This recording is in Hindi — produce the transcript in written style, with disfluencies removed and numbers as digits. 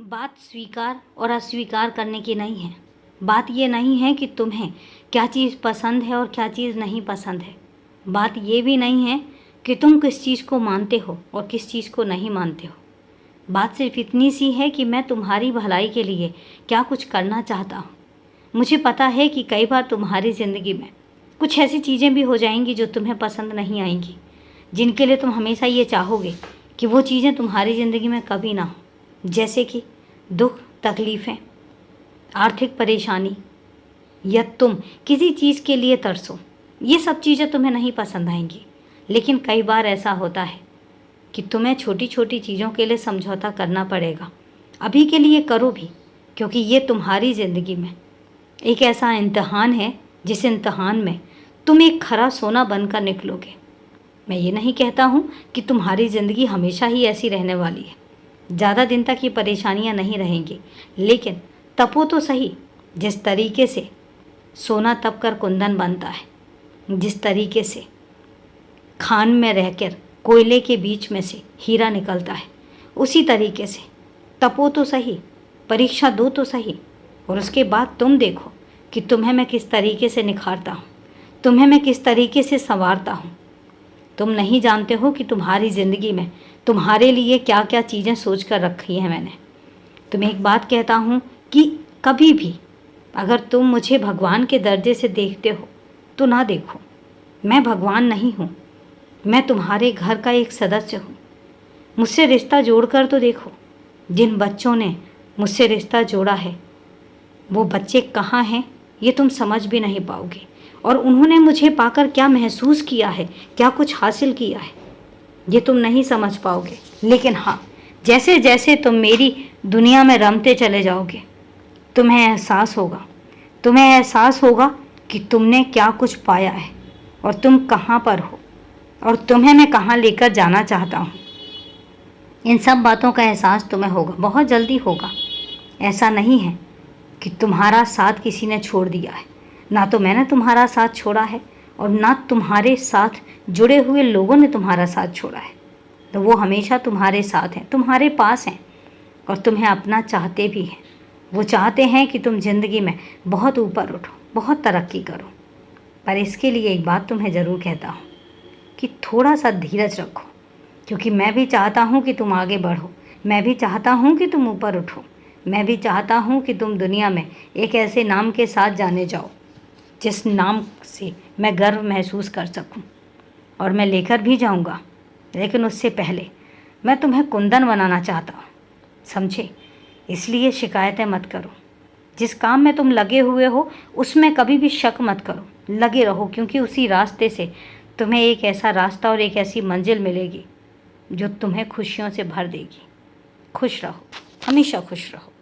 बात स्वीकार और अस्वीकार करने की नहीं है। बात ये नहीं है कि तुम्हें क्या चीज़ पसंद है और क्या चीज़ नहीं पसंद है। बात ये भी नहीं है कि तुम किस चीज़ को मानते हो और किस चीज़ को नहीं मानते हो। बात सिर्फ इतनी सी है कि मैं तुम्हारी भलाई के लिए क्या कुछ करना चाहता हूँ। मुझे पता है कि कई बार तुम्हारी ज़िंदगी में कुछ ऐसी चीज़ें भी हो जाएंगी जो तुम्हें पसंद नहीं आएंगी, जिनके लिए तुम हमेशा ये चाहोगे कि वो चीज़ें तुम्हारी ज़िंदगी में कभी ना हो। जैसे कि दुख, तकलीफ़ें, आर्थिक परेशानी, या तुम किसी चीज़ के लिए तरसो। ये सब चीज़ें तुम्हें नहीं पसंद आएंगी। लेकिन कई बार ऐसा होता है कि तुम्हें छोटी छोटी चीज़ों के लिए समझौता करना पड़ेगा। अभी के लिए करो भी, क्योंकि ये तुम्हारी ज़िंदगी में एक ऐसा इम्तिहान है जिस इम्तिहान में तुम एक खरा सोना बनकर निकलोगे। मैं ये नहीं कहता हूँ कि तुम्हारी ज़िंदगी हमेशा ही ऐसी रहने वाली है। ज़्यादा दिन तक ये परेशानियाँ नहीं रहेंगी, लेकिन तपो तो सही। जिस तरीके से सोना तप कर कुंदन बनता है, जिस तरीके से खान में रहकर कोयले के बीच में से हीरा निकलता है, उसी तरीके से तपो तो सही, परीक्षा दो तो सही, और उसके बाद तुम देखो कि तुम्हें मैं किस तरीके से निखारता हूँ, तुम्हें मैं किस तरीके से संवारता हूँ। तुम नहीं जानते हो कि तुम्हारी ज़िंदगी में तुम्हारे लिए क्या क्या चीज़ें सोच कर रखी हैं मैंने। तुम्हें एक बात कहता हूँ कि कभी भी अगर तुम मुझे भगवान के दर्जे से देखते हो तो ना देखो। मैं भगवान नहीं हूँ, मैं तुम्हारे घर का एक सदस्य हूँ। मुझसे रिश्ता जोड़कर तो देखो। जिन बच्चों ने मुझसे रिश्ता जोड़ा है वो बच्चे कहाँ हैं ये तुम समझ भी नहीं पाओगे, और उन्होंने मुझे पाकर क्या महसूस किया है, क्या कुछ हासिल किया है, ये तुम नहीं समझ पाओगे। लेकिन हाँ, जैसे जैसे तुम मेरी दुनिया में रमते चले जाओगे, तुम्हें एहसास होगा कि तुमने क्या कुछ पाया है और तुम कहाँ पर हो और तुम्हें मैं कहाँ लेकर जाना चाहता हूँ। इन सब बातों का एहसास तुम्हें होगा, बहुत जल्दी होगा। ऐसा नहीं है कि तुम्हारा साथ किसी ने छोड़ दिया है। ना तो मैंने तुम्हारा साथ छोड़ा है और ना तुम्हारे साथ जुड़े हुए लोगों ने तुम्हारा साथ छोड़ा है। तो वो हमेशा तुम्हारे साथ हैं, तुम्हारे पास हैं, और तुम्हें अपना चाहते भी हैं। वो चाहते हैं कि तुम ज़िंदगी में बहुत ऊपर उठो, बहुत तरक्की करो। पर इसके लिए एक बात तुम्हें ज़रूर कहता हूँ कि थोड़ा सा धीरज रखो, क्योंकि मैं भी चाहता हूँ कि तुम आगे बढ़ो। मैं भी चाहता हूँ कि तुम ऊपर उठो। मैं भी चाहता हूँ कि तुम दुनिया में एक ऐसे नाम के साथ जाने जाओ जिस नाम से मैं गर्व महसूस कर सकूं, और मैं लेकर भी जाऊंगा। लेकिन उससे पहले मैं तुम्हें कुंदन बनाना चाहता हूँ, समझे? इसलिए शिकायतें मत करो। जिस काम में तुम लगे हुए हो उसमें कभी भी शक मत करो, लगे रहो, क्योंकि उसी रास्ते से तुम्हें एक ऐसा रास्ता और एक ऐसी मंजिल मिलेगी जो तुम्हें खुशियों से भर देगी। खुश रहो, हमेशा खुश रहो।